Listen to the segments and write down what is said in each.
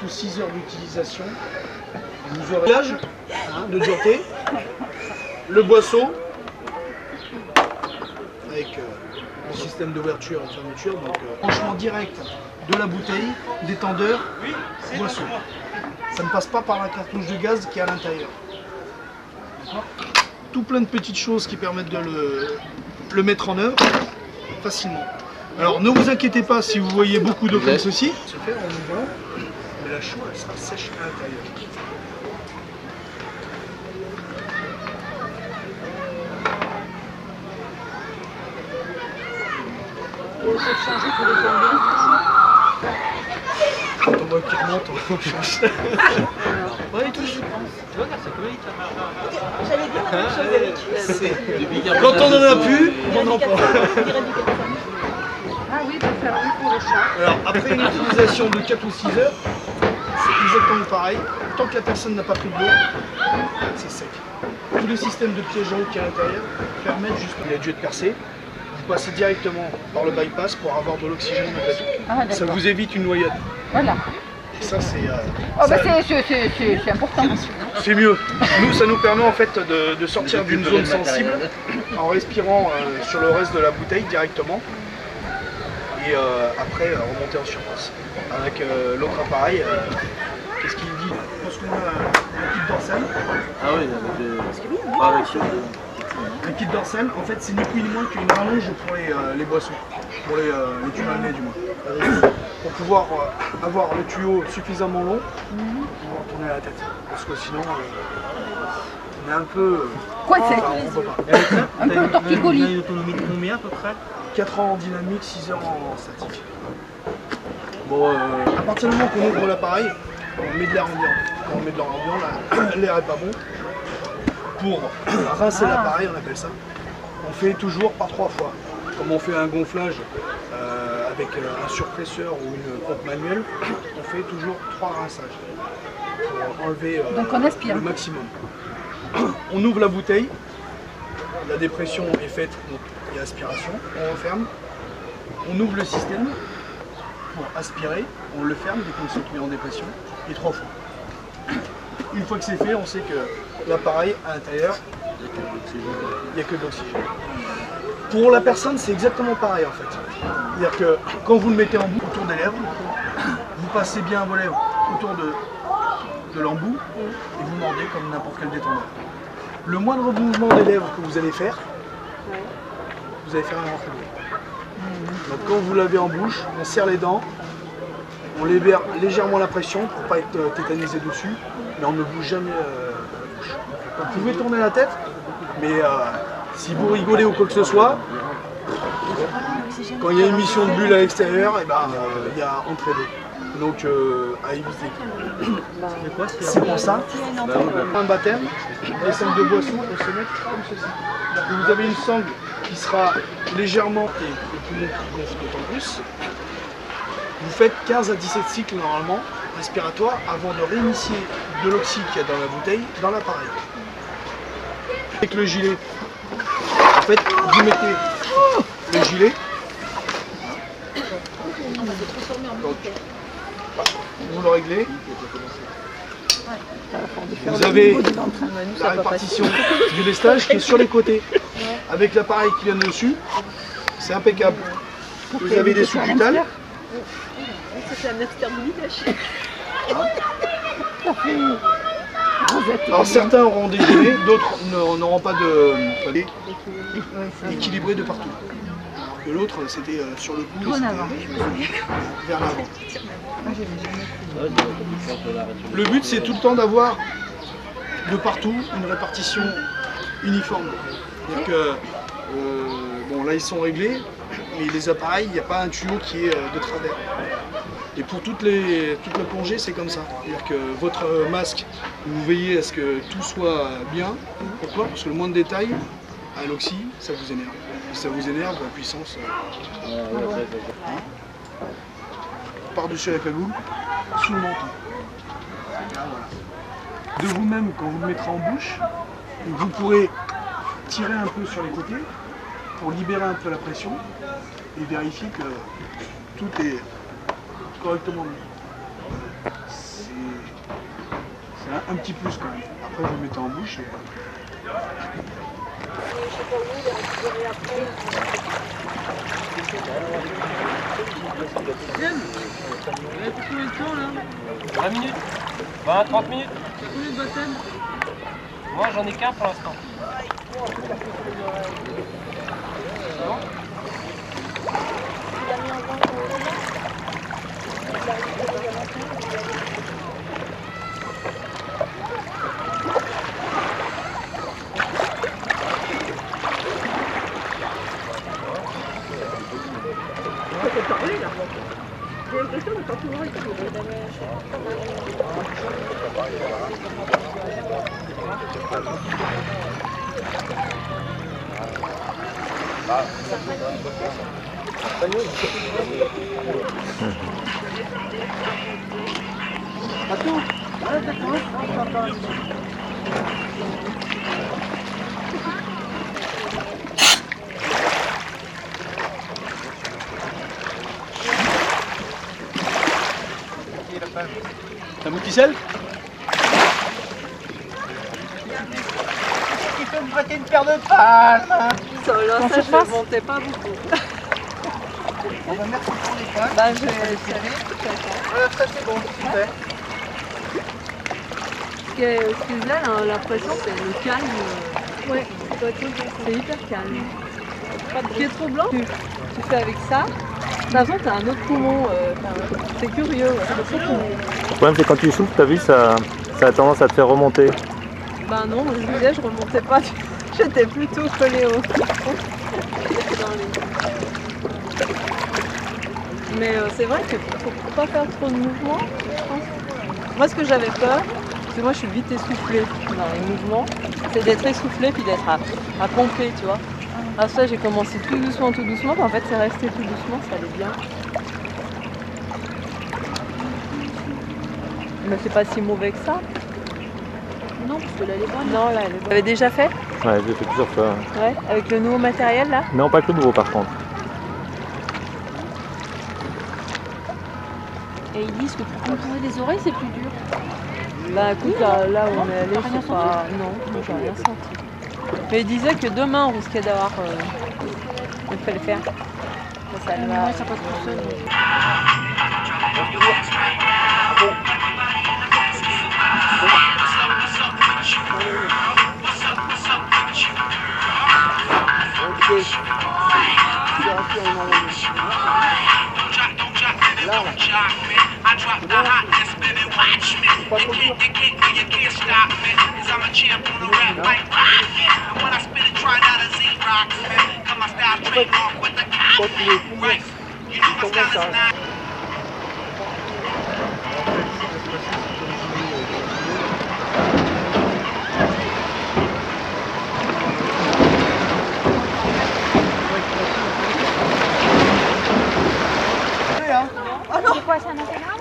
ou 6 heures d'utilisation. Vous aurez l'âge de dureté, le boisseau, avec le système d'ouverture et de fermeture, donc branchement direct de la bouteille, détendeur, boisseau. Ça ne passe pas par la cartouche de gaz qui est à l'intérieur. Tout plein de petites choses qui permettent de le mettre en œuvre facilement. Alors ne vous inquiétez pas si vous voyez beaucoup d'eau comme ceci, se faire en ouvrant, mais la chaux elle sera sèche à l'intérieur. On voit qu'il remonte, on change. Ouais, tout. Tu vois, c'est comique. J'allais dire la même chose, Eric. Quand on en a plus, on en prend. Ah oui, pour faire oui pour le chat. Alors, après une utilisation de 4 ou 6 heures, c'est exactement pareil. Tant que la personne n'a pas pris de l'eau, c'est sec. Tous les systèmes de piège à eau qui est à l'intérieur permettent justement, il a dû être percé, vous passez directement par le bypass pour avoir de l'oxygène malgré tout. Ah, ça vous évite une noyade. Voilà. Et ça, c'est C'est important. c'est mieux. Nous, ça nous permet en fait de sortir d'une zone sensible en respirant sur le reste de la bouteille directement. Et après remonter en surface. Avec l'autre appareil, qu'est-ce qu'il dit? Parce qu'on a un kit dorsal. Ah oui, avec ceux de... Un kit dorsal, en fait, c'est ni plus ni moins qu'une rallonge pour les boissons, pour les tuyaux à nez du moins. Pour pouvoir avoir le tuyau suffisamment long pour tourner la tête. Parce que sinon, on est un peu... Coincé. on peut pas. Un peu torticolis. Une autonomie de combien à peu près? 4 ans en dynamique, 6 heures en statique. Bon, à partir du moment qu'on ouvre l'appareil, on met de l'air ambiant. Quand on met de l'air ambiant, l'air est pas bon. Pour rincer l'appareil, on appelle ça, on fait toujours par 3 fois. Comme on fait un gonflage avec un surpresseur ou une pompe manuelle, on fait toujours 3 rinçages pour enlever Donc on aspire. le maximum. On ouvre la bouteille, la dépression est faite, donc il y a aspiration, on referme, on ouvre le système pour aspirer, on le ferme dès qu'on se met en dépression, et 3 fois. Une fois que c'est fait, on sait que l'appareil à l'intérieur, il n'y a que de l'oxygène. Pour la personne, c'est exactement pareil en fait. C'est-à-dire que quand vous le mettez en bout autour des lèvres, vous passez bien vos lèvres autour de l'embout et vous mordez comme n'importe quel détendeur. Le moindre mouvement des lèvres que vous allez faire, vous allez faire un rentrée d'eau. Donc quand vous l'avez en bouche, on serre les dents, on libère légèrement la pression pour ne pas être tétanisé dessus, mais on ne bouge jamais la bouche. Vous pouvez tourner la tête, mais si vous rigolez ou quoi que ce soit, quand il y a une mission de bulle à l'extérieur, il y a entrée d'eau. Donc à éviter. C'est pour ça, un baptême, les sangles de boisson vont se mettre comme ceci. Vous avez une sangle qui sera légèrement et le poumon qui gonfle d'autant plus. Vous faites 15 à 17 cycles normalement respiratoires avant de réinitier de l'oxyde qu'il y a dans la bouteille dans l'appareil. Avec le gilet, en fait, vous mettez le gilet. Donc, vous le réglez. Vous avez la répartition du lestage qui est sur les côtés. Avec l'appareil qui vient dessus, c'est impeccable. Vous avez des sous-cutales. C'est un exterminateur. Alors certains auront des gilets, d'autres n'auront pas de équilibré de partout. Que l'autre c'était sur le cou, vers l'avant. Le but c'est tout le temps d'avoir de partout une répartition uniforme. C'est-à-dire que bon là ils sont réglés, mais les appareils, il n'y a pas un tuyau qui est de travers. Et pour toute la plongée, c'est comme ça. C'est-à-dire que votre masque, vous veillez à ce que tout soit bien. Pourquoi? Parce que le moindre détail, à l'oxy, ça vous énerve. Et ça vous énerve, la puissance. Par-dessus la cagoule, sous le menton. De vous-même, quand vous le mettrez en bouche, vous pourrez tirer un peu sur les côtés pour libérer un peu la pression et vérifier que tout est correctement mis. Un petit plus quand même. Après vous le mettez en bouche et... Combien de temps là? 20 minutes 20, 30 minutes. Combien de baptêmes? Moi j'en ai qu'un pour l'instant. J'ai l'impression de pas pouvoir écouter. T'as mon ficelle? Il peut me prêter une paire de palmes. Ça, là, ça, je ne montais pas beaucoup. Bon bah merci pour les palmes. Bah, je savais. Voilà, ça c'est bon, super. Ce qu'ils ont l'impression, c'est le calme. Ouais, c'est hyper calme. Ce qui est trop blanc, tu fais avec ça. De toute façon, t'as un autre poumon. C'est curieux. Ouais. Le problème c'est quand tu souffles, t'as vu, ça a tendance à te faire remonter. Bah non, je disais, je remontais pas. J'étais plutôt collée au fond. Mais c'est vrai qu'il faut pas faire trop de mouvements, je pense. Moi, ce que j'avais peur, parce que moi, je suis vite essoufflée dans les mouvements, c'est d'être essoufflée puis d'être à pomper, tu vois. Alors ça, j'ai commencé tout doucement, puis en fait, c'est resté tout doucement, ça allait bien. Mais c'est pas si mauvais que ça. Non, parce que là, elle est bonne. Non, là, elle est bonne. Vous l'avez déjà fait? Ouais, j'ai fait plusieurs fois. Ouais, avec le nouveau matériel, là? Non, pas que le nouveau par contre. Et ils disent que pour contourner les oreilles, c'est plus dur. Bah écoute, là où on est allé, c'est pas... Non, moi j'ai rien senti. Mais il disait que demain on risquait d'avoir... Il fallait le faire. Ça va... Moi, ça passe tout seul. I drop the hotness, baby, watch me. You can't do, you can't stop me. Cause I'm a champ on the rap like rock. And when I spit it, try not to Z-Rock, man. Cause my style trademark with the copy. Right? You know my style is not. C'est quoi, c'est un intégral?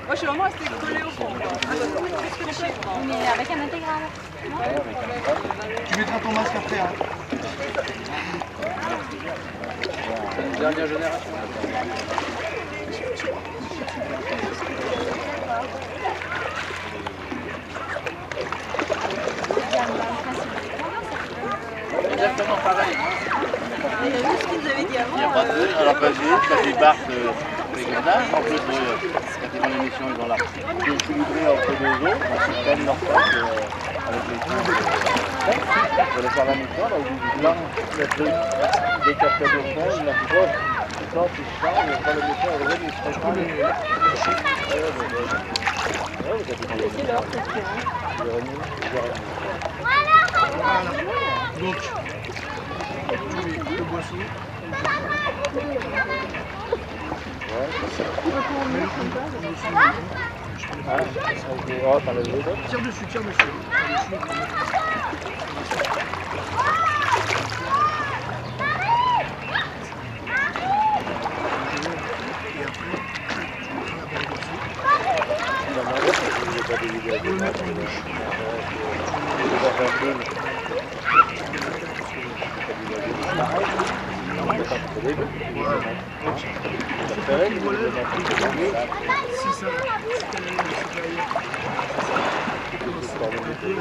Moi je suis vraiment restée collée au fond. Mais avec un intégral. Tu mettras ton masque après. Hein. Dernière génération. Exactement pareil. Et ce que vous avez dit avant. Il n'y a pas de... Alors vas-y, tu débarques les grenades. En plus, quand ils ont l'émission, ils ont là. Ils ont équilibré entre deux autres. Ils prennent leur tête avec les coups. Pour aller faire la mission, là, au bout du blanc, dès qu'il y a près de fond, il approche. Quand il change, il prend le mission, il revient, il se prépare. C'est leur question. Voilà. Donc, le boisseau. Tire dessus, tire dessus. Si ça, Comme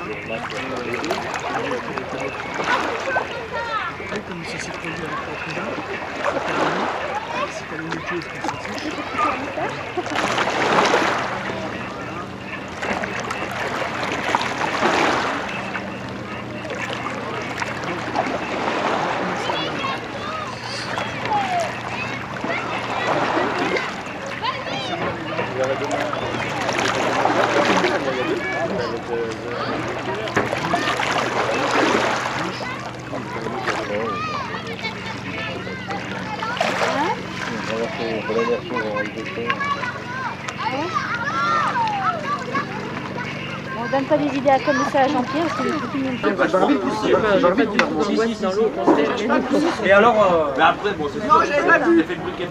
ça s'est produit avec la président, c'est terminé. Si t'as les métiers, c'est sorti. On donne pas des idées à comme ça à Jean-Pierre parce qu'il est tout mignon. Et alors, Mais après, bon, c'est ça. J'ai fait le briquet.